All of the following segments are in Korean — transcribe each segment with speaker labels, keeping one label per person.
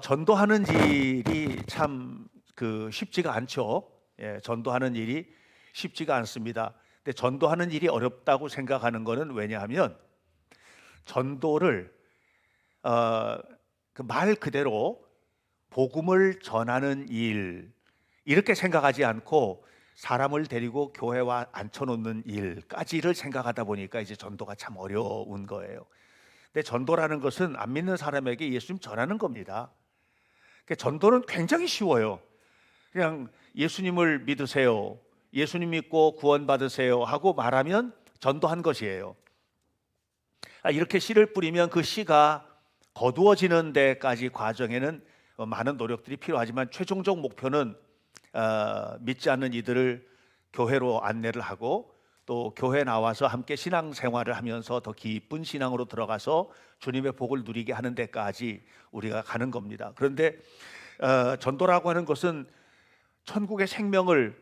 Speaker 1: 전도하는 일이 참 쉽지가 않죠. 예, 전도하는 일이 쉽지가 않습니다. 근데 전도하는 일이 어렵다고 생각하는 거는 왜냐하면 전도를 그 말 그대로 복음을 전하는 일 이렇게 생각하지 않고 사람을 데리고 교회와 앉혀놓는 일까지를 생각하다 보니까 이제 전도가 참 어려운 거예요. 근데 전도라는 것은 안 믿는 사람에게 예수님 전하는 겁니다. 그러니까 전도는 굉장히 쉬워요. 그냥 예수님을 믿으세요, 예수님 믿고 구원받으세요 하고 말하면 전도한 것이에요. 이렇게 씨를 뿌리면 그 씨가 거두어지는 데까지 과정에는 많은 노력들이 필요하지만 최종적 목표는 믿지 않는 이들을 교회로 안내를 하고 또 교회 나와서 함께 신앙생활을 하면서 더 깊은 신앙으로 들어가서 주님의 복을 누리게 하는 데까지 우리가 가는 겁니다. 그런데 전도라고 하는 것은 천국의 생명을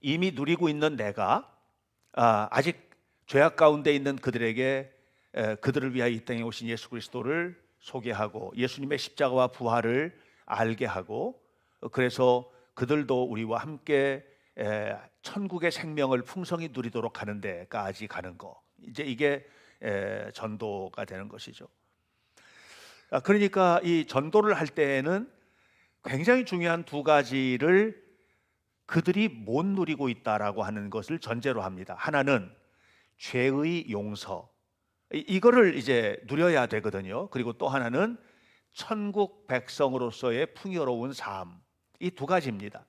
Speaker 1: 이미 누리고 있는 내가 아직 죄악 가운데 있는 그들에게 그들을 위하여 이 땅에 오신 예수 그리스도를 소개하고 예수님의 십자가와 부활을 알게 하고 그래서 그들도 우리와 함께 천국의 생명을 풍성히 누리도록 하는 데까지 가는 거, 이제 이게 전도가 되는 것이죠. 그러니까 이 전도를 할 때에는 굉장히 중요한 두 가지를 그들이 못 누리고 있다라고 하는 것을 전제로 합니다. 하나는 죄의 용서, 이거를 이제 누려야 되거든요. 그리고 또 하나는 천국 백성으로서의 풍요로운 삶, 이 두 가지입니다.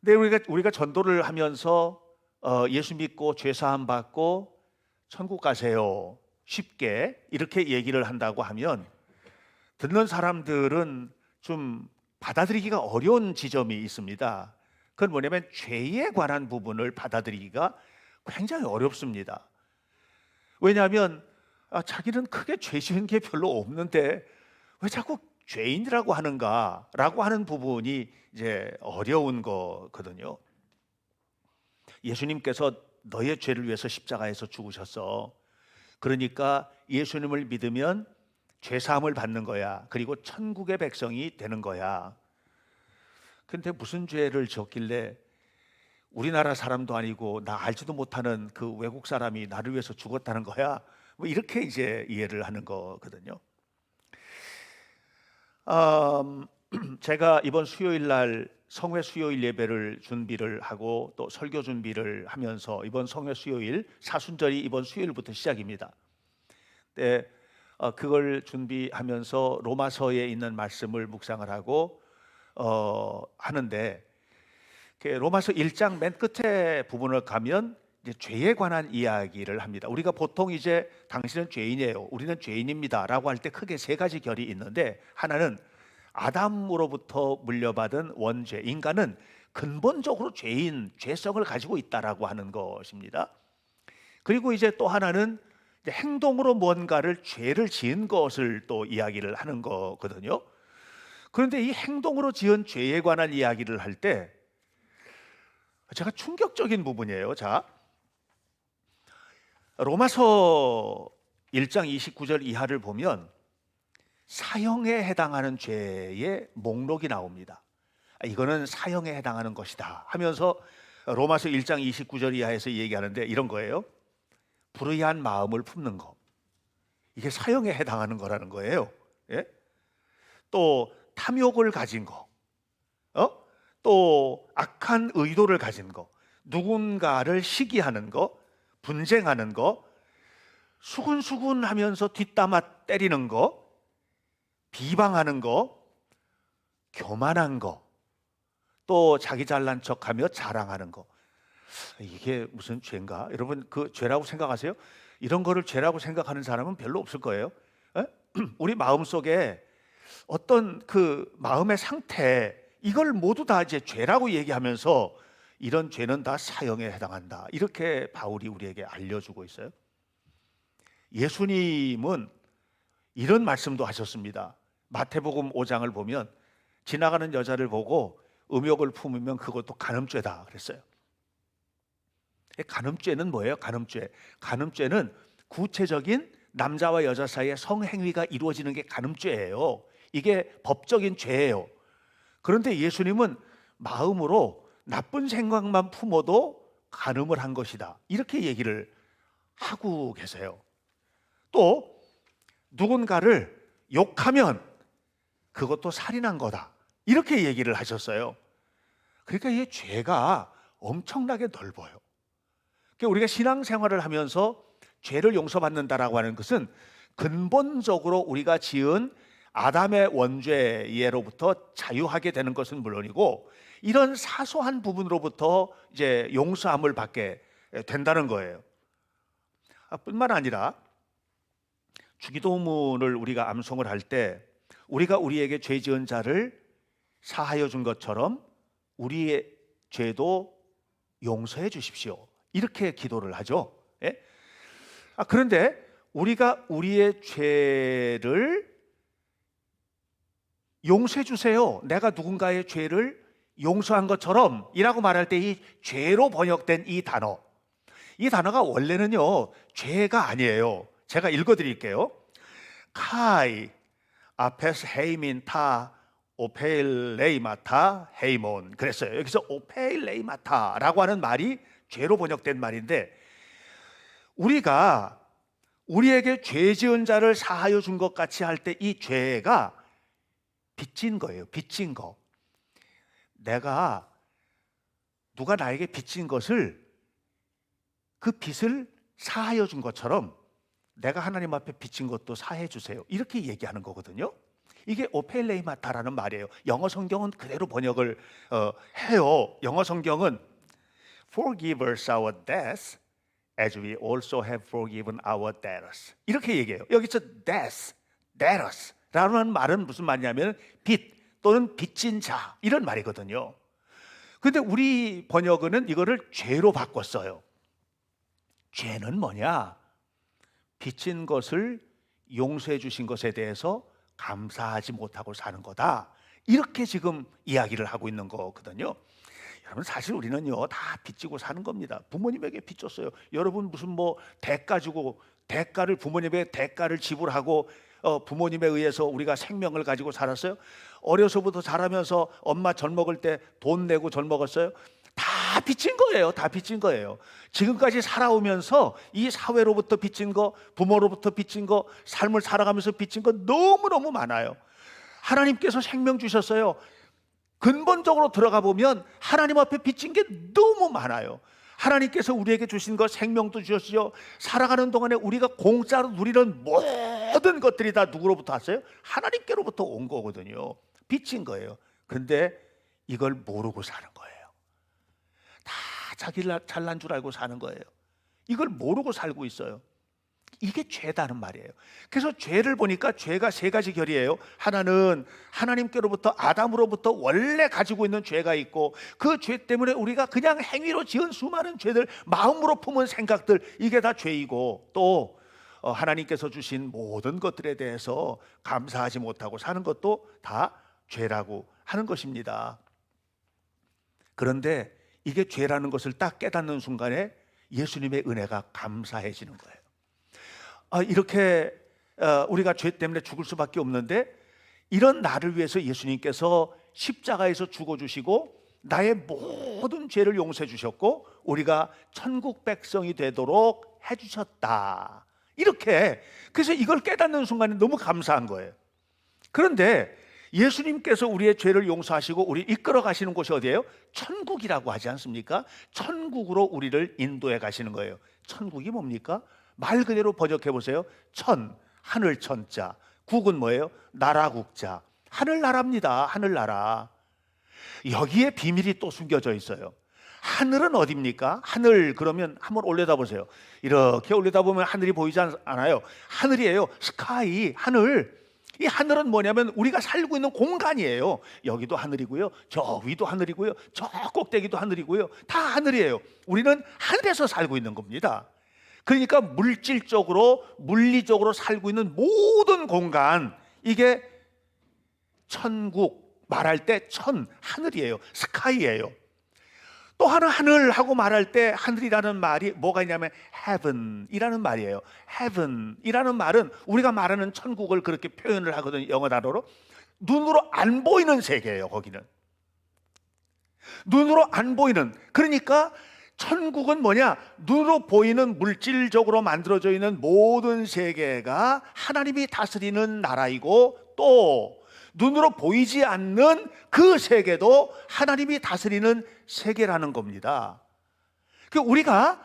Speaker 1: 근데 우리가 전도를 하면서 예수 믿고 죄 사함 받고 천국 가세요, 쉽게 이렇게 얘기를 한다고 하면 듣는 사람들은 좀 받아들이기가 어려운 지점이 있습니다. 그건 뭐냐면 죄에 관한 부분을 받아들이기가 굉장히 어렵습니다. 왜냐하면 자기는 크게 죄 지은 게 별로 없는데 왜 자꾸 죄인이라고 하는가라고 하는 부분이 이제 어려운 거거든요. 예수님께서 너의 죄를 위해서 십자가에서 죽으셨어. 그러니까 예수님을 믿으면 죄 사함을 받는 거야. 그리고 천국의 백성이 되는 거야. 근데 무슨 죄를 지었길래 우리나라 사람도 아니고 나 알지도 못하는 그 외국 사람이 나를 위해서 죽었다는 거야? 뭐 이렇게 이제 이해를 하는 거거든요. 제가 이번 수요일 날 성회 수요일 예배를 준비를 하고 또 설교 준비를 하면서 이번 성회 수요일 사순절이 이번 수요일부터 시작입니다. 네, 그걸 준비하면서 로마서에 있는 말씀을 묵상을 하고 하는데 로마서 1장 맨 끝에 부분을 가면 이제 죄에 관한 이야기를 합니다. 우리가 보통 이제 당신은 죄인이에요, 우리는 죄인입니다라고 할 때 크게 세 가지 결이 있는데, 하나는 아담으로부터 물려받은 원죄, 인간은 근본적으로 죄성을 가지고 있다라고 하는 것입니다. 그리고 이제 또 하나는 이제 행동으로 뭔가를 죄를 지은 것을 또 이야기를 하는 거거든요. 그런데 이 행동으로 지은 죄에 관한 이야기를 할 때 제가 충격적인 부분이에요. 자, 로마서 1장 29절 이하를 보면 사형에 해당하는 죄의 목록이 나옵니다. 이거는 사형에 해당하는 것이다 하면서 로마서 1장 29절 이하에서 얘기하는데 이런 거예요. 불의한 마음을 품는 거, 이게 사형에 해당하는 거라는 거예요. 예? 또 탐욕을 가진 거, 또 악한 의도를 가진 거, 누군가를 시기하는 거, 분쟁하는 거, 수군수군하면서 뒷담화 때리는 거, 비방하는 거, 교만한 거, 또 자기 잘난 척하며 자랑하는 거. 이게 무슨 죄인가? 여러분, 그 죄라고 생각하세요? 이런 거를 죄라고 생각하는 사람은 별로 없을 거예요. 우리 마음속에 어떤 그 마음의 상태, 이걸 모두 다 이제 죄라고 얘기하면서 이런 죄는 다 사형에 해당한다, 이렇게 바울이 우리에게 알려주고 있어요. 예수님은 이런 말씀도 하셨습니다. 마태복음 5장을 보면 지나가는 여자를 보고 음욕을 품으면 그것도 간음죄다 그랬어요. 간음죄는 뭐예요? 간음죄는 구체적인 남자와 여자 사이에 성행위가 이루어지는 게 간음죄예요. 이게 법적인 죄예요. 그런데 예수님은 마음으로 나쁜 생각만 품어도 간음을 한 것이다, 이렇게 얘기를 하고 계세요. 또 누군가를 욕하면 그것도 살인한 거다, 이렇게 얘기를 하셨어요. 그러니까 이 죄가 엄청나게 넓어요. 그러니까 우리가 신앙생활을 하면서 죄를 용서받는다라고 하는 것은 근본적으로 우리가 지은 아담의 원죄예로부터 자유하게 되는 것은 물론이고, 이런 사소한 부분으로부터 이제 용서함을 받게 된다는 거예요. 뿐만 아니라 주기도문을 우리가 암송을 할 때 우리가 우리에게 죄 지은 자를 사하여 준 것처럼 우리의 죄도 용서해 주십시오, 이렇게 기도를 하죠. 예? 그런데 우리가 우리의 죄를 용서해 주세요, 내가 누군가의 죄를 용서한 것처럼 이라고 말할 때 이 죄로 번역된 이 단어가 원래는요 죄가 아니에요. 제가 읽어드릴게요. 카이 아페스 헤이민 타 오페일레이마타 헤이몬, 그랬어요. 여기서 오페일레이마타라고 하는 말이 죄로 번역된 말인데, 우리가 우리에게 죄 지은 자를 사하여 준 것 같이 할 때 이 죄가 빚진 거예요. 빚진 거. 내가 누가 나에게 빚진 것을, 그 빚을 사하여 준 것처럼 내가 하나님 앞에 빚진 것도 사해 주세요, 이렇게 얘기하는 거거든요. 이게 오펠레이마타라는 말이에요. 영어 성경은 그대로 번역을 해요. 영어 성경은 Forgive us our debts as we also have forgiven our debtors, 이렇게 얘기해요. 여기서 debtors 라는 말은 무슨 말이냐면 빚 또는 빚진 자, 이런 말이거든요. 그런데 우리 번역은 이거를 죄로 바꿨어요. 죄는 뭐냐? 빚진 것을 용서해 주신 것에 대해서 감사하지 못하고 사는 거다, 이렇게 지금 이야기를 하고 있는 거거든요. 여러분, 사실 우리는요 다 빚지고 사는 겁니다. 부모님에게 빚졌어요. 여러분 무슨 대가 주고, 대가를 부모님의 대가를 지불하고 부모님에 의해서 우리가 생명을 가지고 살았어요? 어려서부터 자라면서 엄마 젖 먹을 때 돈 내고 젖 먹었어요? 다 빚진 거예요. 다 빚진 거예요. 지금까지 살아오면서 이 사회로부터 빚진 거, 부모로부터 빚진 거, 삶을 살아가면서 빚진 거 너무너무 많아요. 하나님께서 생명 주셨어요. 근본적으로 들어가 보면 하나님 앞에 빚진 게 너무 많아요. 하나님께서 우리에게 주신 것, 생명도 주셨죠. 살아가는 동안에 우리가 공짜로 누리는 모든 것들이 다 누구로부터 왔어요? 하나님께로부터 온 거거든요. 빚진 거예요. 그런데 이걸 모르고 사는 거예요. 다 자기 잘난 줄 알고 사는 거예요. 이걸 모르고 살고 있어요. 이게 죄다는 말이에요. 그래서 죄를 보니까 죄가 세 가지 결이에요. 하나는 하나님께로부터, 아담으로부터 원래 가지고 있는 죄가 있고, 그 죄 때문에 우리가 그냥 행위로 지은 수많은 죄들, 마음으로 품은 생각들, 이게 다 죄이고, 또 하나님께서 주신 모든 것들에 대해서 감사하지 못하고 사는 것도 다 죄라고 하는 것입니다. 그런데 이게 죄라는 것을 딱 깨닫는 순간에 예수님의 은혜가 감사해지는 거예요. 이렇게 우리가 죄 때문에 죽을 수밖에 없는데, 이런 나를 위해서 예수님께서 십자가에서 죽어주시고 나의 모든 죄를 용서해 주셨고 우리가 천국 백성이 되도록 해주셨다, 이렇게. 그래서 이걸 깨닫는 순간에 너무 감사한 거예요. 그런데 예수님께서 우리의 죄를 용서하시고 우리 이끌어 가시는 곳이 어디예요? 천국이라고 하지 않습니까? 천국으로 우리를 인도해 가시는 거예요. 천국이 뭡니까? 말 그대로 번역해 보세요. 하늘 천자, 국은 뭐예요? 나라 국자. 하늘나라입니다. 하늘나라. 여기에 비밀이 또 숨겨져 있어요. 하늘은 어디입니까? 하늘 그러면 한번 올려다보세요. 이렇게 올려다보면 하늘이 보이지 않아요? 하늘이에요. 스카이, 하늘. 이 하늘은 뭐냐면 우리가 살고 있는 공간이에요. 여기도 하늘이고요, 저 위도 하늘이고요, 저 꼭대기도 하늘이고요. 다 하늘이에요. 우리는 하늘에서 살고 있는 겁니다. 그러니까 물질적으로, 물리적으로 살고 있는 모든 공간, 이게 천국 말할 때 하늘이에요. 스카이예요. 또 하나 하늘하고 말할 때 하늘이라는 말이 뭐가 있냐면 heaven이라는 말이에요. heaven이라는 말은 우리가 말하는 천국을 그렇게 표현을 하거든요. 영어 단어로. 눈으로 안 보이는 세계예요. 거기는 눈으로 안 보이는, 그러니까 천국은 뭐냐? 눈으로 보이는 물질적으로 만들어져 있는 모든 세계가 하나님이 다스리는 나라이고, 또 눈으로 보이지 않는 그 세계도 하나님이 다스리는 세계라는 겁니다. 우리가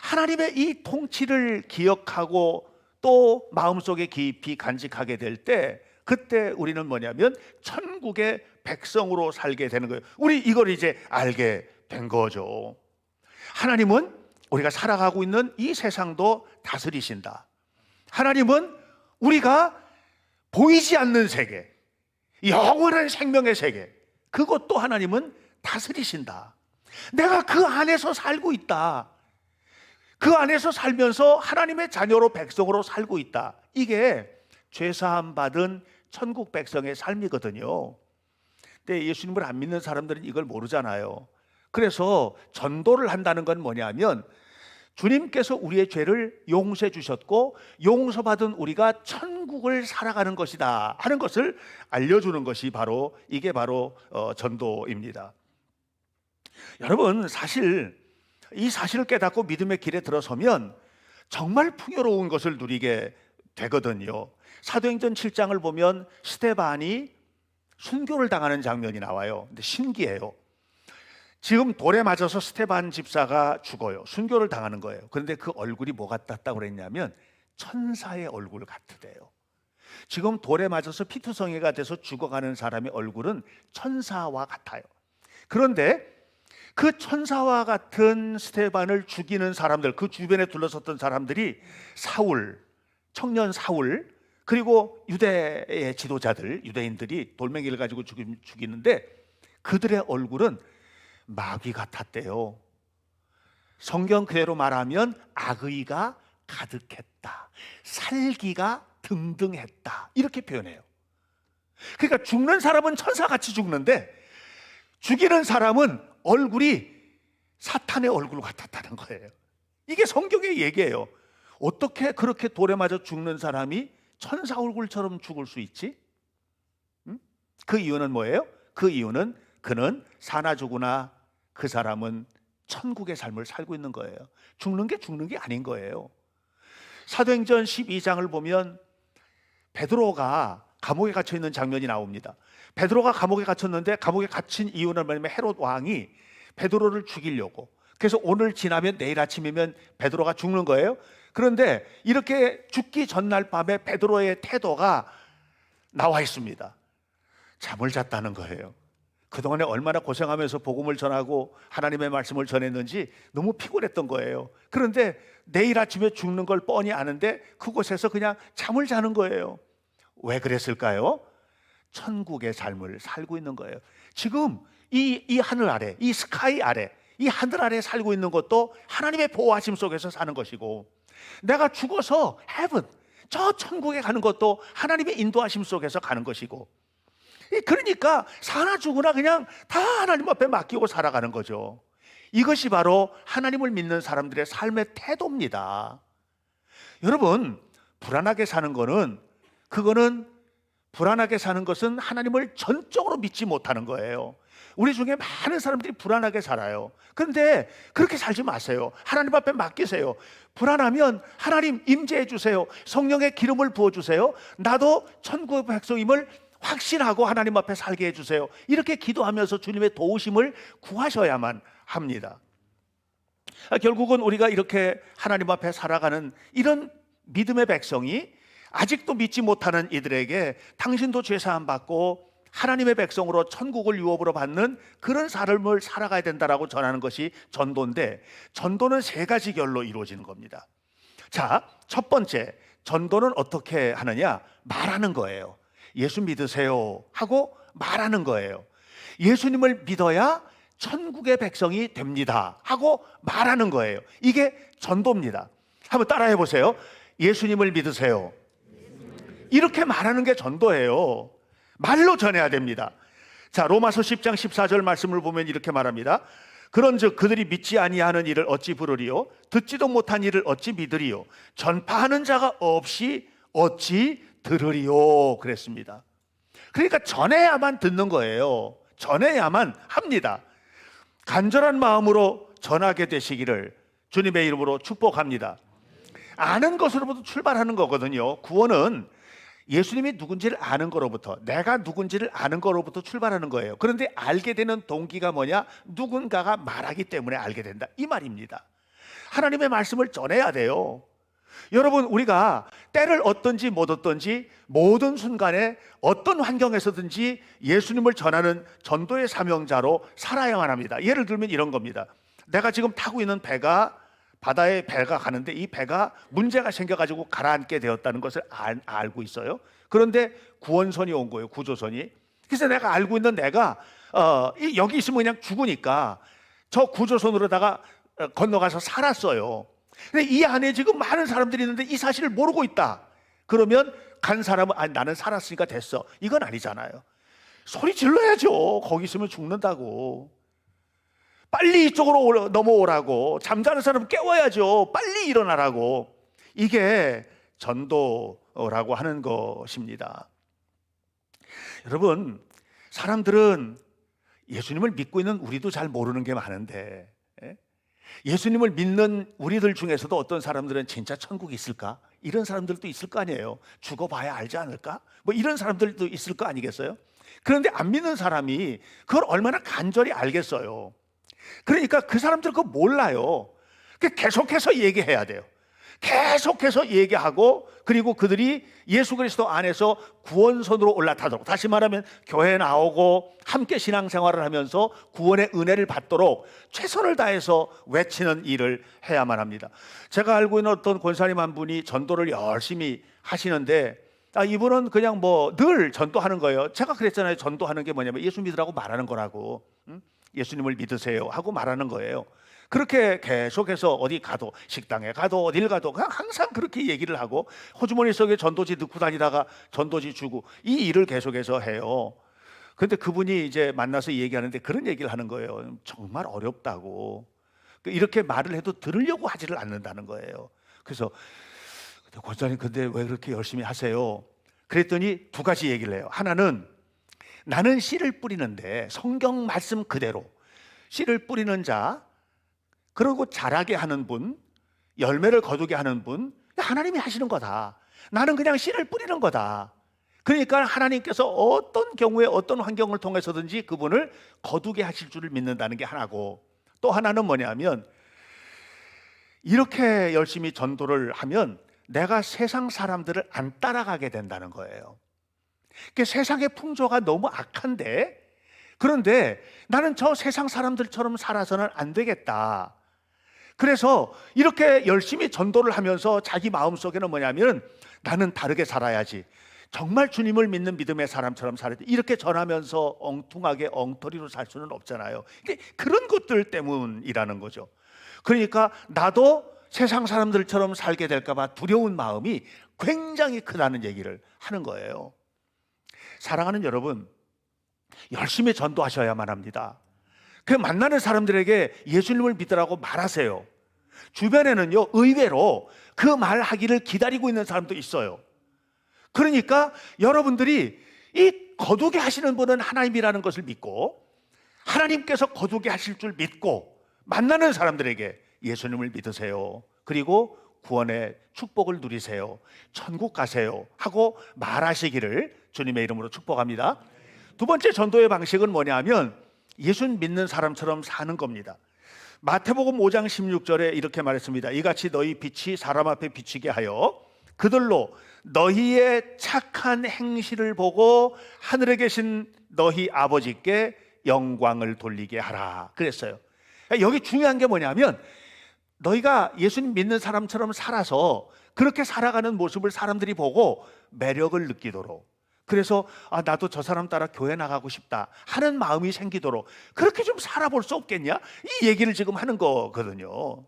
Speaker 1: 하나님의 이 통치를 기억하고 또 마음속에 깊이 간직하게 될 때, 그때 우리는 뭐냐면 천국의 백성으로 살게 되는 거예요. 우리 이걸 이제 알게 된 거죠. 하나님은 우리가 살아가고 있는 이 세상도 다스리신다. 하나님은 우리가 보이지 않는 세계, 영원한 생명의 세계, 그것도 하나님은 다스리신다. 내가 그 안에서 살고 있다. 그 안에서 살면서 하나님의 자녀로 백성으로 살고 있다. 이게 죄사함 받은 천국 백성의 삶이거든요. 근데 예수님을 안 믿는 사람들은 이걸 모르잖아요. 그래서 전도를 한다는 건 뭐냐면 주님께서 우리의 죄를 용서해 주셨고 용서받은 우리가 천국을 살아가는 것이다 하는 것을 알려주는 것이 바로 이게 바로 전도입니다. 여러분, 사실 이 사실을 깨닫고 믿음의 길에 들어서면 정말 풍요로운 것을 누리게 되거든요. 사도행전 7장을 보면 스데반이 순교를 당하는 장면이 나와요. 근데 신기해요. 지금 돌에 맞아서 스데반 집사가 죽어요. 순교를 당하는 거예요. 그런데 그 얼굴이 뭐 같았다고 그랬냐면 천사의 얼굴 같으대요. 지금 돌에 맞아서 피투성이가 돼서 죽어가는 사람의 얼굴은 천사와 같아요. 그런데 그 천사와 같은 스데반을 죽이는 사람들, 그 주변에 둘러섰던 사람들이 사울, 청년 사울, 그리고 유대의 지도자들, 유대인들이 돌멩이를 가지고 죽이는데 그들의 얼굴은 마귀 같았대요. 성경 그대로 말하면 악의가 가득했다, 살기가 등등했다, 이렇게 표현해요. 그러니까 죽는 사람은 천사같이 죽는데 죽이는 사람은 얼굴이 사탄의 얼굴 같았다는 거예요. 이게 성경의 얘기예요. 어떻게 그렇게 돌에 맞아 죽는 사람이 천사 얼굴처럼 죽을 수 있지? 그 이유는 뭐예요? 그 이유는 그는 사나 죽으나 그 사람은 천국의 삶을 살고 있는 거예요. 죽는 게 아닌 거예요. 사도행전 12장을 보면 베드로가 감옥에 갇혀 있는 장면이 나옵니다. 베드로가 감옥에 갇혔는데 감옥에 갇힌 이유는 뭐냐면 헤롯 왕이 베드로를 죽이려고, 그래서 오늘 지나면 내일 아침이면 베드로가 죽는 거예요. 그런데 이렇게 죽기 전날 밤에 베드로의 태도가 나와 있습니다. 잠을 잤다는 거예요. 그동안에 얼마나 고생하면서 복음을 전하고 하나님의 말씀을 전했는지 너무 피곤했던 거예요. 그런데 내일 아침에 죽는 걸 뻔히 아는데 그곳에서 그냥 잠을 자는 거예요. 왜 그랬을까요? 천국의 삶을 살고 있는 거예요. 지금 이 하늘 아래, 이 스카이 아래, 이 하늘 아래 살고 있는 것도 하나님의 보호하심 속에서 사는 것이고, 내가 죽어서 heaven, 저 천국에 가는 것도 하나님의 인도하심 속에서 가는 것이고, 그러니까 사나 죽으나 그냥 다 하나님 앞에 맡기고 살아가는 거죠. 이것이 바로 하나님을 믿는 사람들의 삶의 태도입니다. 여러분, 불안하게 사는 것은 하나님을 전적으로 믿지 못하는 거예요. 우리 중에 많은 사람들이 불안하게 살아요. 그런데 그렇게 살지 마세요. 하나님 앞에 맡기세요. 불안하면 하나님 임재해 주세요. 성령의 기름을 부어주세요. 나도 천국의 백성임을 확신하고 하나님 앞에 살게 해주세요. 이렇게 기도하면서 주님의 도우심을 구하셔야만 합니다. 결국은 우리가 이렇게 하나님 앞에 살아가는 이런 믿음의 백성이 아직도 믿지 못하는 이들에게 당신도 죄사함 받고 하나님의 백성으로 천국을 유업으로 받는 그런 삶을 살아가야 된다라고 전하는 것이 전도인데, 전도는 세 가지 결로 이루어지는 겁니다. 자, 첫 번째, 전도는 어떻게 하느냐? 말하는 거예요. 예수 믿으세요 하고 말하는 거예요. 예수님을 믿어야 천국의 백성이 됩니다 하고 말하는 거예요. 이게 전도입니다. 한번 따라해 보세요. 예수님을 믿으세요. 이렇게 말하는 게 전도예요. 말로 전해야 됩니다. 자, 로마서 10장 14절 말씀을 보면 이렇게 말합니다. 그런즉 그들이 믿지 아니하는 일을 어찌 부르리요? 듣지도 못한 일을 어찌 믿으리요? 전파하는 자가 없이 어찌 들으리요? 그랬습니다. 그러니까 전해야만 듣는 거예요. 전해야만 합니다. 간절한 마음으로 전하게 되시기를 주님의 이름으로 축복합니다. 아는 것으로부터 출발하는 거거든요. 구원은 예수님이 누군지를 아는 거로부터, 내가 누군지를 아는 거로부터 출발하는 거예요. 그런데 알게 되는 동기가 뭐냐? 누군가가 말하기 때문에 알게 된다, 이 말입니다. 하나님의 말씀을 전해야 돼요. 여러분, 우리가 때를 얻든지 못 얻든지 모든 순간에 어떤 환경에서든지 예수님을 전하는 전도의 사명자로 살아야만 합니다. 예를 들면 이런 겁니다. 내가 지금 타고 있는 배가, 바다에 배가 가는데 이 배가 문제가 생겨가지고 가라앉게 되었다는 것을 알고 있어요. 그런데 구원선이 온 거예요, 구조선이. 그래서 내가 알고 있는 내가 여기 있으면 그냥 죽으니까 저 구조선으로다가 건너가서 살았어요. 근데 이 안에 지금 많은 사람들이 있는데 이 사실을 모르고 있다. 그러면 간 사람은 나는 살았으니까 됐어, 이건 아니잖아요. 소리 질러야죠. 거기 있으면 죽는다고. 빨리 이쪽으로 넘어오라고. 잠자는 사람 깨워야죠. 빨리 일어나라고. 이게 전도라고 하는 것입니다. 여러분, 사람들은 예수님을 믿고 있는 우리도 잘 모르는 게 많은데, 예수님을 믿는 우리들 중에서도 어떤 사람들은 진짜 천국이 있을까? 이런 사람들도 있을 거 아니에요. 죽어봐야 알지 않을까? 뭐 이런 사람들도 있을 거 아니겠어요? 그런데 안 믿는 사람이 그걸 얼마나 간절히 알겠어요. 그러니까 그 사람들 그거 몰라요. 계속해서 얘기해야 돼요. 계속해서 얘기하고, 그리고 그들이 예수 그리스도 안에서 구원선으로 올라타도록, 다시 말하면 교회에 나오고 함께 신앙생활을 하면서 구원의 은혜를 받도록 최선을 다해서 외치는 일을 해야만 합니다. 제가 알고 있는 어떤 권사님 한 분이 전도를 열심히 하시는데, 이분은 그냥 뭐 늘 전도하는 거예요. 제가 그랬잖아요. 전도하는 게 뭐냐면 예수 믿으라고 말하는 거라고. 예수님을 믿으세요 하고 말하는 거예요. 그렇게 계속해서 어디 가도, 식당에 가도 어딜 가도 그냥 항상 그렇게 얘기를 하고, 호주머니 속에 전도지 넣고 다니다가 전도지 주고, 이 일을 계속해서 해요. 그런데 그분이 이제 만나서 얘기하는데 그런 얘기를 하는 거예요. 정말 어렵다고. 이렇게 말을 해도 들으려고 하지를 않는다는 거예요. 그래서 권사님, 근데 왜 그렇게 열심히 하세요? 그랬더니 두 가지 얘기를 해요. 하나는, 나는 씨를 뿌리는데 성경 말씀 그대로 씨를 뿌리는 자, 그리고 자라게 하는 분, 열매를 거두게 하는 분, 하나님이 하시는 거다. 나는 그냥 씨를 뿌리는 거다. 그러니까 하나님께서 어떤 경우에 어떤 환경을 통해서든지 그분을 거두게 하실 줄을 믿는다는 게 하나고, 또 하나는 뭐냐면, 이렇게 열심히 전도를 하면 내가 세상 사람들을 안 따라가게 된다는 거예요. 세상의 풍조가 너무 악한데, 그런데 나는 저 세상 사람들처럼 살아서는 안 되겠다. 그래서 이렇게 열심히 전도를 하면서 자기 마음속에는 뭐냐면, 나는 다르게 살아야지, 정말 주님을 믿는 믿음의 사람처럼 살아야지. 이렇게 전하면서 엉뚱하게 엉터리로 살 수는 없잖아요. 그런 것들 때문이라는 거죠. 그러니까 나도 세상 사람들처럼 살게 될까 봐 두려운 마음이 굉장히 크다는 얘기를 하는 거예요. 사랑하는 여러분, 열심히 전도하셔야만 합니다. 만나는 사람들에게 예수님을 믿으라고 말하세요. 주변에는요, 의외로 그 말하기를 기다리고 있는 사람도 있어요. 그러니까 여러분들이 이 거두게 하시는 분은 하나님이라는 것을 믿고, 하나님께서 거두게 하실 줄 믿고 만나는 사람들에게 예수님을 믿으세요. 그리고 구원의 축복을 누리세요. 천국 가세요 하고 말하시기를 주님의 이름으로 축복합니다. 두 번째 전도의 방식은 뭐냐면, 예수 믿는 사람처럼 사는 겁니다. 마태복음 5장 16절에 이렇게 말했습니다. 이같이 너희 빛이 사람 앞에 비치게 하여 그들로 너희의 착한 행실을 보고 하늘에 계신 너희 아버지께 영광을 돌리게 하라 그랬어요. 여기 중요한 게 뭐냐면, 너희가 예수님 믿는 사람처럼 살아서 그렇게 살아가는 모습을 사람들이 보고 매력을 느끼도록, 그래서 나도 저 사람 따라 교회 나가고 싶다 하는 마음이 생기도록 그렇게 좀 살아볼 수 없겠냐, 이 얘기를 지금 하는 거거든요.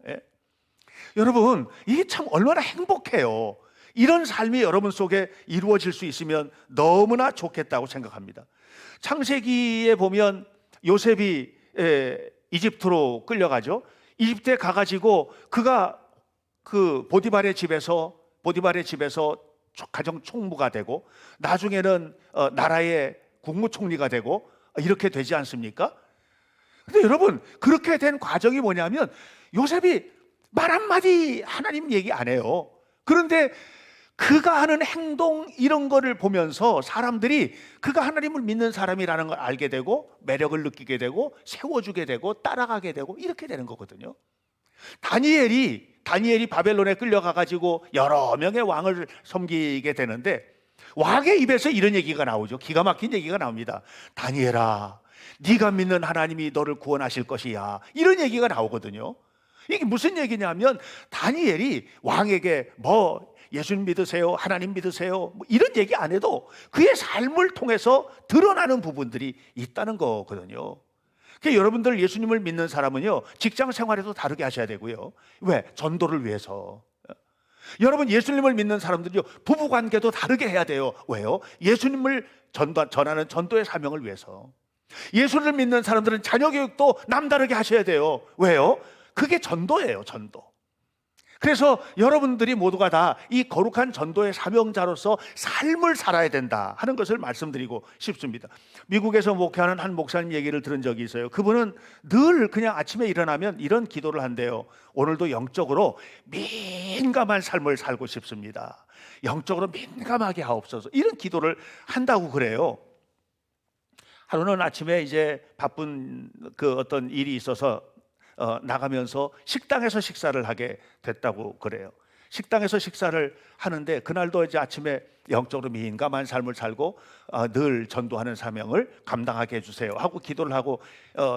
Speaker 1: 여러분, 이게 참 얼마나 행복해요. 이런 삶이 여러분 속에 이루어질 수 있으면 너무나 좋겠다고 생각합니다. 창세기에 보면 요셉이 이집트로 끌려가죠. 이집트에 가가지고 그가 그 보디발의 집에서 가정 총무가 되고 나중에는 나라의 국무총리가 되고 이렇게 되지 않습니까? 근데 여러분, 그렇게 된 과정이 뭐냐면 요셉이 말 한마디 하나님 얘기 안 해요. 그런데 그가 하는 행동 이런 거를 보면서 사람들이 그가 하나님을 믿는 사람이라는 걸 알게 되고 매력을 느끼게 되고 세워주게 되고 따라가게 되고 이렇게 되는 거거든요. 다니엘이 바벨론에 끌려가가지고 여러 명의 왕을 섬기게 되는데 왕의 입에서 이런 얘기가 나오죠. 기가 막힌 얘기가 나옵니다. 다니엘아, 네가 믿는 하나님이 너를 구원하실 것이야. 이런 얘기가 나오거든요. 이게 무슨 얘기냐면 다니엘이 왕에게 예수님 믿으세요, 하나님 믿으세요, 이런 얘기 안 해도 그의 삶을 통해서 드러나는 부분들이 있다는 거거든요. 그러니까 여러분들 예수님을 믿는 사람은요, 직장 생활에도 다르게 하셔야 되고요. 왜? 전도를 위해서. 여러분 예수님을 믿는 사람들이요, 부부 관계도 다르게 해야 돼요. 왜요? 예수님을 전하는 전도의 사명을 위해서. 예수를 믿는 사람들은 자녀 교육도 남다르게 하셔야 돼요. 왜요? 그게 전도예요, 전도. 그래서 여러분들이 모두가 다 이 거룩한 전도의 사명자로서 삶을 살아야 된다 하는 것을 말씀드리고 싶습니다. 미국에서 목회하는 한 목사님 얘기를 들은 적이 있어요. 그분은 늘 그냥 아침에 일어나면 이런 기도를 한대요. 오늘도 영적으로 민감한 삶을 살고 싶습니다. 영적으로 민감하게 하옵소서. 이런 기도를 한다고 그래요. 하루는 아침에 이제 바쁜 그 어떤 일이 있어서 나가면서 식당에서 식사를 하게 됐다고 그래요. 식당에서 식사를 하는데 그날도 이제 아침에 영적으로 민감한 삶을 살고 늘 전도하는 사명을 감당하게 해주세요 하고 기도를 하고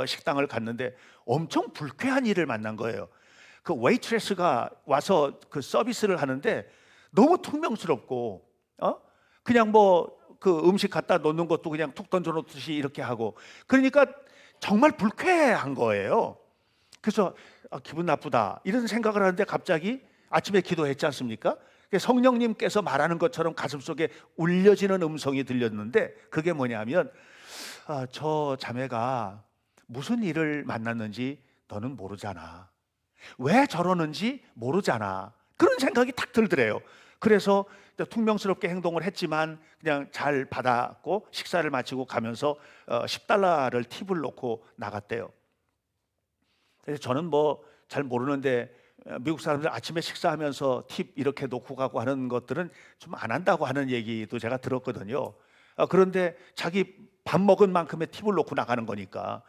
Speaker 1: 식당을 갔는데 엄청 불쾌한 일을 만난 거예요. 그 웨이트레스가 와서 그 서비스를 하는데 너무 퉁명스럽고 그냥 그 음식 갖다 놓는 것도 그냥 툭 던져놓듯이 이렇게 하고, 그러니까 정말 불쾌한 거예요. 그래서 기분 나쁘다 이런 생각을 하는데 갑자기 아침에 기도했지 않습니까? 성령님께서 말하는 것처럼 가슴속에 울려지는 음성이 들렸는데 그게 뭐냐면 저 자매가 무슨 일을 만났는지 너는 모르잖아. 왜 저러는지 모르잖아. 그런 생각이 탁 들더래요. 그래서 퉁명스럽게 행동을 했지만 그냥 잘 받았고 식사를 마치고 가면서 $10를 팁을 놓고 나갔대요. 그래서 저는 잘 모르는데 미국 사람들 아침에 식사하면서 팁 이렇게 놓고 가고 하는 것들은 좀 안 한다고 하는 얘기도 제가 들었거든요. 그런데 자기 밥 먹은 만큼의 팁을 놓고 나가는 거니까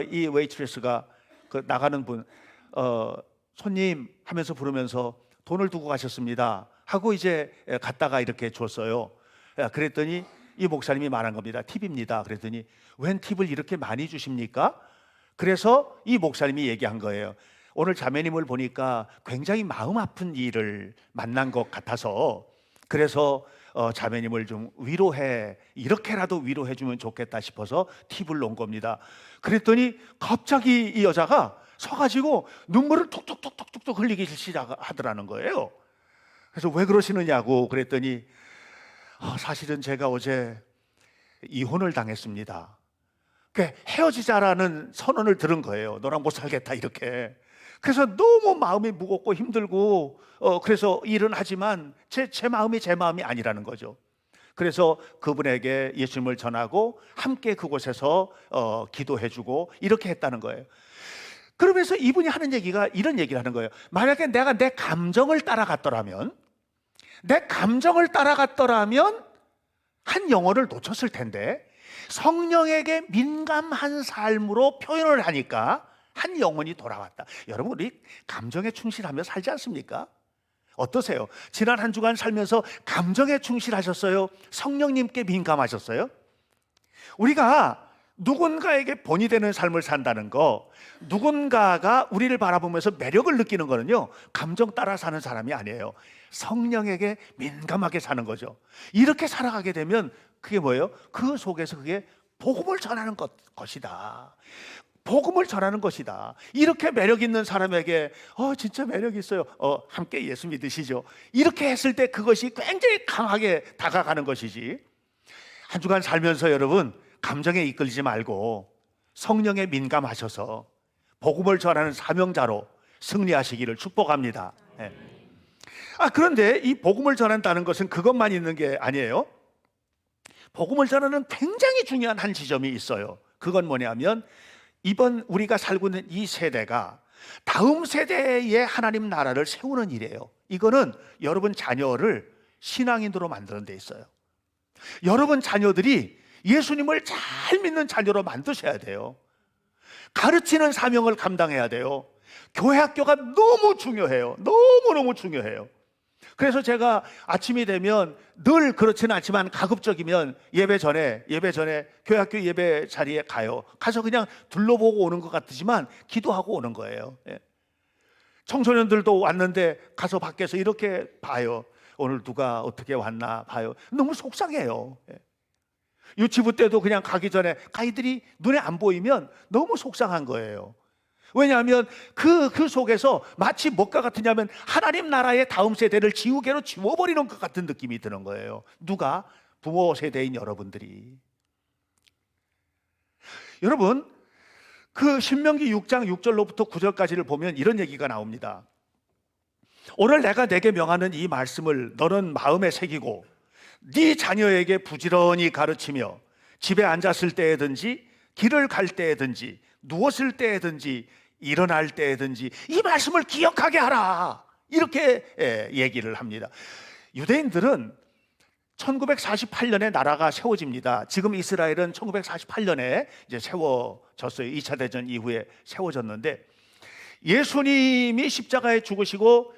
Speaker 1: 이 웨이트레스가 그 나가는 분 손님 하면서 부르면서 돈을 두고 가셨습니다 하고 이제 갔다가 이렇게 줬어요. 그랬더니 이 목사님이 말한 겁니다. 팁입니다. 그랬더니 웬 팁을 이렇게 많이 주십니까? 그래서 이 목사님이 얘기한 거예요. 오늘 자매님을 보니까 굉장히 마음 아픈 일을 만난 것 같아서 그래서 자매님을 좀 이렇게라도 위로해 주면 좋겠다 싶어서 팁을 놓은 겁니다. 그랬더니 갑자기 이 여자가 서가지고 눈물을 톡톡톡톡톡 흘리기 시작하더라는 거예요. 그래서 왜 그러시느냐고 그랬더니 사실은 제가 어제 이혼을 당했습니다. 헤어지자라는 선언을 들은 거예요. 너랑 못 살겠다 이렇게. 그래서 너무 마음이 무겁고 힘들고 그래서 일은 하지만 제 마음이 아니라는 거죠. 그래서 그분에게 예수님을 전하고 함께 그곳에서 기도해주고 이렇게 했다는 거예요. 그러면서 이분이 하는 얘기가 이런 얘기를 하는 거예요. 만약에 내가 내 감정을 따라갔더라면 한 영혼을 놓쳤을 텐데 성령에게 민감한 삶으로 표현을 하니까 한 영혼이 돌아왔다. 여러분 우리 감정에 충실하며 살지 않습니까? 어떠세요? 지난 한 주간 살면서 감정에 충실하셨어요? 성령님께 민감하셨어요? 우리가 누군가에게 본이 되는 삶을 산다는 거, 누군가가 우리를 바라보면서 매력을 느끼는 거는요 감정 따라 사는 사람이 아니에요. 성령에게 민감하게 사는 거죠. 이렇게 살아가게 되면 그게 뭐예요? 그 속에서 그게 복음을 전하는 것이다. 복음을 전하는 것이다. 이렇게 매력 있는 사람에게 진짜 매력 있어요. 함께 예수 믿으시죠. 이렇게 했을 때 그것이 굉장히 강하게 다가가는 것이지. 한 주간 살면서 여러분 감정에 이끌리지 말고 성령에 민감하셔서 복음을 전하는 사명자로 승리하시기를 축복합니다. 예. 그런데 이 복음을 전한다는 것은 그것만 있는 게 아니에요. 복음을 전하는 굉장히 중요한 한 지점이 있어요. 그건 뭐냐면 이번 우리가 살고 있는 이 세대가 다음 세대의 하나님 나라를 세우는 일이에요. 이거는 여러분 자녀를 신앙인으로 만드는 데 있어요. 여러분 자녀들이 예수님을 잘 믿는 자녀로 만드셔야 돼요. 가르치는 사명을 감당해야 돼요. 교회 학교가 너무 중요해요. 너무너무 중요해요. 그래서 제가 아침이 되면 늘 그렇지는 않지만 가급적이면 예배 전에 교회 학교 예배 자리에 가서 그냥 둘러보고 오는 것 같지만 기도하고 오는 거예요. 예. 청소년들도 왔는데 가서 밖에서 이렇게 봐요. 오늘 누가 어떻게 왔나 봐요. 너무 속상해요. 예. 유치부 때도 그냥 가기 전에 아이들이 눈에 안 보이면 너무 속상한 거예요. 왜냐하면 그 속에서 마치 뭐가 같으냐면 하나님 나라의 다음 세대를 지우개로 지워버리는 것 같은 느낌이 드는 거예요. 누가? 부모 세대인 여러분들이. 여러분, 그 신명기 6장 6절로부터 9절까지를 보면 이런 얘기가 나옵니다. 오늘 내가 내게 명하는 이 말씀을 너는 마음에 새기고 네 자녀에게 부지런히 가르치며 집에 앉았을 때에든지 길을 갈 때에든지 누웠을 때에든지 일어날 때에든지 이 말씀을 기억하게 하라. 이렇게 얘기를 합니다. 유대인들은 1948년에 나라가 세워집니다. 지금 이스라엘은 1948년에 이제 세워졌어요. 2차 대전 이후에 세워졌는데 예수님이 십자가에 죽으시고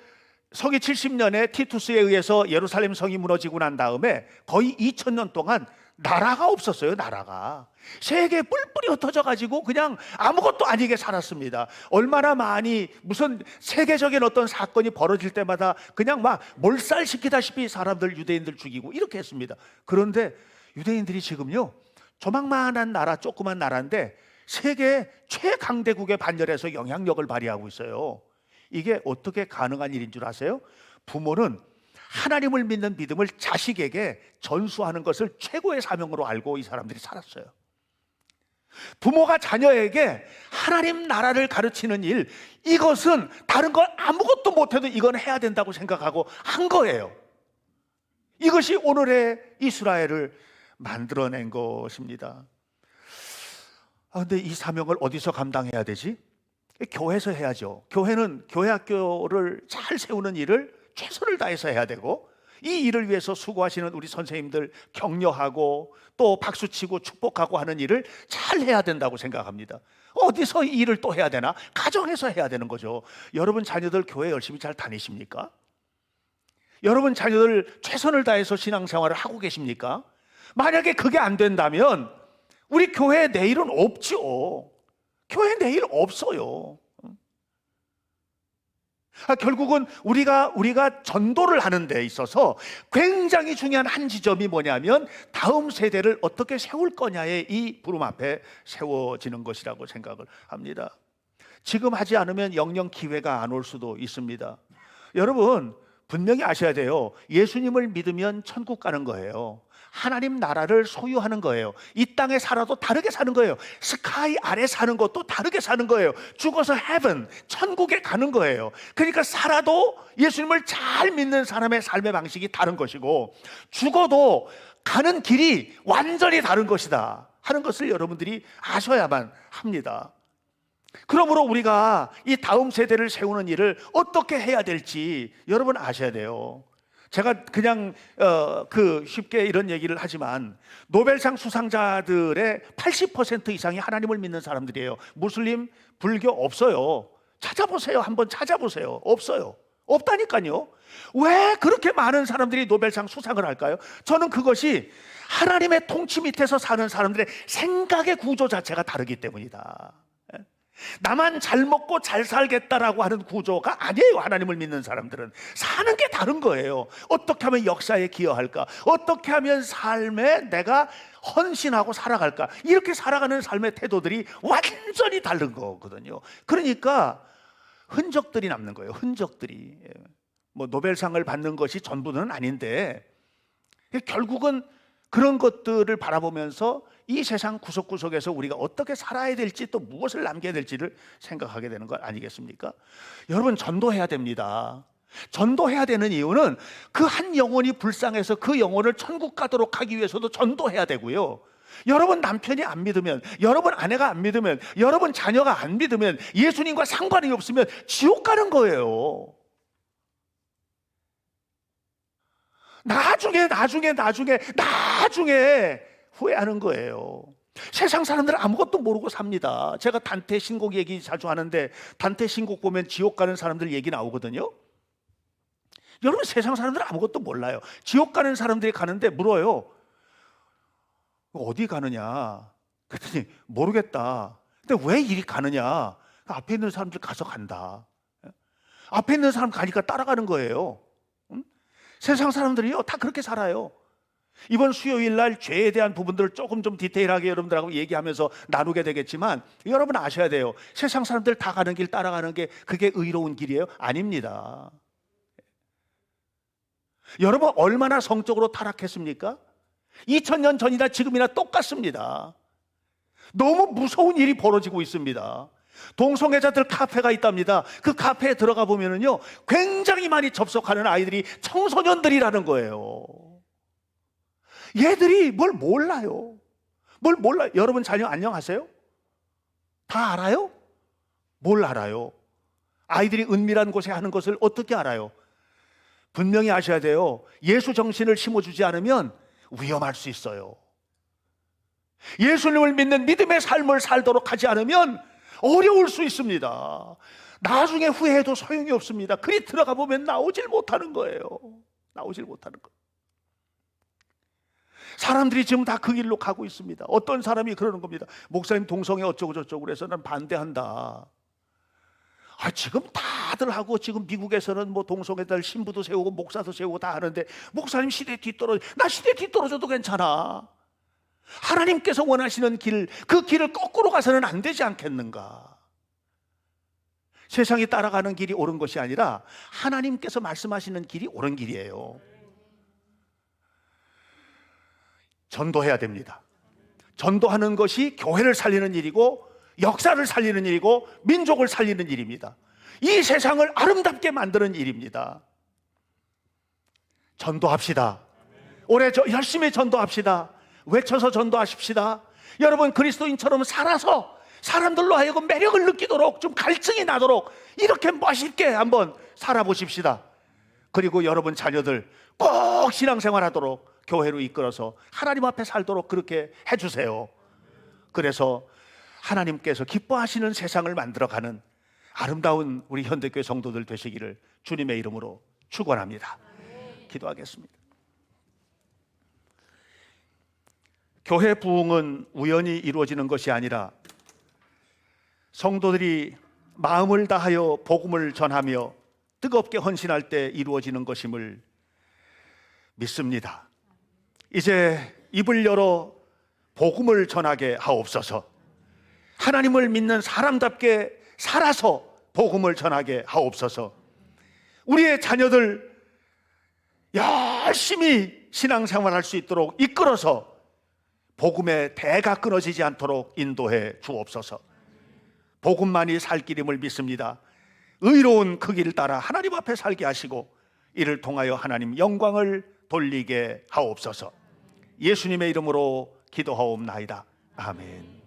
Speaker 1: 서기 70년에 티투스에 의해서 예루살렘 성이 무너지고 난 다음에 거의 2000년 동안 나라가 없었어요. 나라가 세계에 뿔뿔이 흩어져 가지고 그냥 아무것도 아니게 살았습니다. 얼마나 많이 무슨 세계적인 어떤 사건이 벌어질 때마다 그냥 막 몰살시키다시피 사람들 유대인들 죽이고 이렇게 했습니다. 그런데 유대인들이 지금요 조망만한 나라, 조그만 나라인데 세계 최강대국의 반열에서 영향력을 발휘하고 있어요. 이게 어떻게 가능한 일인 줄 아세요? 부모는 하나님을 믿는 믿음을 자식에게 전수하는 것을 최고의 사명으로 알고 이 사람들이 살았어요. 부모가 자녀에게 하나님 나라를 가르치는 일, 이것은 다른 걸 아무것도 못해도 이건 해야 된다고 생각하고 한 거예요. 이것이 오늘의 이스라엘을 만들어낸 것입니다. 근데 이 사명을 어디서 감당해야 되지? 교회에서 해야죠. 교회는 교회 학교를 잘 세우는 일을 최선을 다해서 해야 되고 이 일을 위해서 수고하시는 우리 선생님들 격려하고 또 박수치고 축복하고 하는 일을 잘 해야 된다고 생각합니다. 어디서 이 일을 또 해야 되나? 가정에서 해야 되는 거죠. 여러분 자녀들 교회 열심히 잘 다니십니까? 여러분 자녀들 최선을 다해서 신앙생활을 하고 계십니까? 만약에 그게 안 된다면 우리 교회에 내일은 없죠. 교회 내일 없어요. 결국은 우리가 전도를 하는 데 있어서 굉장히 중요한 한 지점이 뭐냐면 다음 세대를 어떻게 세울 거냐의 이 부름 앞에 세워지는 것이라고 생각을 합니다. 지금 하지 않으면 영영 기회가 안 올 수도 있습니다. 여러분 분명히 아셔야 돼요. 예수님을 믿으면 천국 가는 거예요. 하나님 나라를 소유하는 거예요. 이 땅에 살아도 다르게 사는 거예요. 스카이 아래 사는 것도 다르게 사는 거예요. 죽어서 헤븐, 천국에 가는 거예요. 그러니까 살아도 예수님을 잘 믿는 사람의 삶의 방식이 다른 것이고 죽어도 가는 길이 완전히 다른 것이다 하는 것을 여러분들이 아셔야만 합니다. 그러므로 우리가 이 다음 세대를 세우는 일을 어떻게 해야 될지 여러분 아셔야 돼요. 제가 그냥 쉽게 이런 얘기를 하지만 노벨상 수상자들의 80% 이상이 하나님을 믿는 사람들이에요. 무슬림, 불교 없어요. 찾아보세요. 한번 찾아보세요. 없어요. 없다니까요. 왜 그렇게 많은 사람들이 노벨상 수상을 할까요? 저는 그것이 하나님의 통치 밑에서 사는 사람들의 생각의 구조 자체가 다르기 때문이다. 나만 잘 먹고 잘 살겠다라고 하는 구조가 아니에요. 하나님을 믿는 사람들은 사는 게 다른 거예요. 어떻게 하면 역사에 기여할까? 어떻게 하면 삶에 내가 헌신하고 살아갈까? 이렇게 살아가는 삶의 태도들이 완전히 다른 거거든요. 그러니까 흔적들이 남는 거예요. 흔적들이. 뭐 노벨상을 받는 것이 전부는 아닌데 결국은 그런 것들을 바라보면서 이 세상 구석구석에서 우리가 어떻게 살아야 될지, 또 무엇을 남겨야 될지를 생각하게 되는 것 아니겠습니까? 여러분, 전도해야 됩니다. 전도해야 되는 이유는 그 한 영혼이 불쌍해서 그 영혼을 천국 가도록 하기 위해서도 전도해야 되고요. 여러분 남편이 안 믿으면, 여러분 아내가 안 믿으면, 여러분 자녀가 안 믿으면, 예수님과 상관이 없으면 지옥 가는 거예요. 나중에 후회하는 거예요. 세상 사람들은 아무것도 모르고 삽니다. 제가 단테 신곡 얘기 자주 하는데, 단테 신곡 보면 지옥 가는 사람들 얘기 나오거든요. 여러분, 세상 사람들은 아무것도 몰라요. 지옥 가는 사람들이 가는데 물어요. 어디 가느냐? 그랬더니 모르겠다. 근데 왜 이리 가느냐? 앞에 있는 사람들 가서 간다. 앞에 있는 사람 가니까 따라가는 거예요. 세상 사람들이요, 다 그렇게 살아요. 이번 수요일 날 죄에 대한 부분들을 조금 좀 디테일하게 여러분들하고 얘기하면서 나누게 되겠지만, 여러분 아셔야 돼요. 세상 사람들 다 가는 길 따라가는 게 그게 의로운 길이에요? 아닙니다. 여러분 얼마나 성적으로 타락했습니까? 2000년 전이나 지금이나 똑같습니다. 너무 무서운 일이 벌어지고 있습니다. 동성애자들 카페가 있답니다. 그 카페에 들어가 보면은요, 굉장히 많이 접속하는 아이들이 청소년들이라는 거예요. 얘들이 뭘 몰라요. 여러분 자녀 안녕하세요? 다 알아요? 뭘 알아요? 아이들이 은밀한 곳에 하는 것을 어떻게 알아요? 분명히 아셔야 돼요. 예수 정신을 심어주지 않으면 위험할 수 있어요. 예수님을 믿는 믿음의 삶을 살도록 하지 않으면 어려울 수 있습니다. 나중에 후회해도 소용이 없습니다. 그리 들어가 보면 나오질 못하는 거예요. 사람들이 지금 다 그 길로 가고 있습니다. 어떤 사람이 그러는 겁니다. 목사님 동성애 어쩌고 저쩌고 그래서 난 반대한다. 지금 다들 하고, 지금 미국에서는 뭐 동성애들 신부도 세우고 목사도 세우고 다 하는데, 목사님 시대 뒤떨어져. 나 시대 뒤떨어져도 괜찮아. 하나님께서 원하시는 길, 그 길을 거꾸로 가서는 안 되지 않겠는가? 세상이 따라가는 길이 옳은 것이 아니라 하나님께서 말씀하시는 길이 옳은 길이에요. 전도해야 됩니다. 전도하는 것이 교회를 살리는 일이고, 역사를 살리는 일이고, 민족을 살리는 일입니다. 이 세상을 아름답게 만드는 일입니다. 전도합시다. 올해 열심히 전도합시다. 외쳐서 전도하십시다. 여러분 그리스도인처럼 살아서 사람들로 하여금 매력을 느끼도록, 좀 갈증이 나도록 이렇게 멋있게 한번 살아보십시다. 그리고 여러분 자녀들 꼭 신앙생활하도록 교회로 이끌어서 하나님 앞에 살도록 그렇게 해주세요. 그래서 하나님께서 기뻐하시는 세상을 만들어가는 아름다운 우리 현대교회 성도들 되시기를 주님의 이름으로 축원합니다. 기도하겠습니다. 교회 부흥은 우연히 이루어지는 것이 아니라 성도들이 마음을 다하여 복음을 전하며 뜨겁게 헌신할 때 이루어지는 것임을 믿습니다. 이제 입을 열어 복음을 전하게 하옵소서. 하나님을 믿는 사람답게 살아서 복음을 전하게 하옵소서. 우리의 자녀들 열심히 신앙생활할 수 있도록 이끌어서 복음의 대가 끊어지지 않도록 인도해 주옵소서. 복음만이 살 길임을 믿습니다. 의로운 그 길을 따라 하나님 앞에 살게 하시고 이를 통하여 하나님 영광을 돌리게 하옵소서. 예수님의 이름으로 기도하옵나이다. 아멘.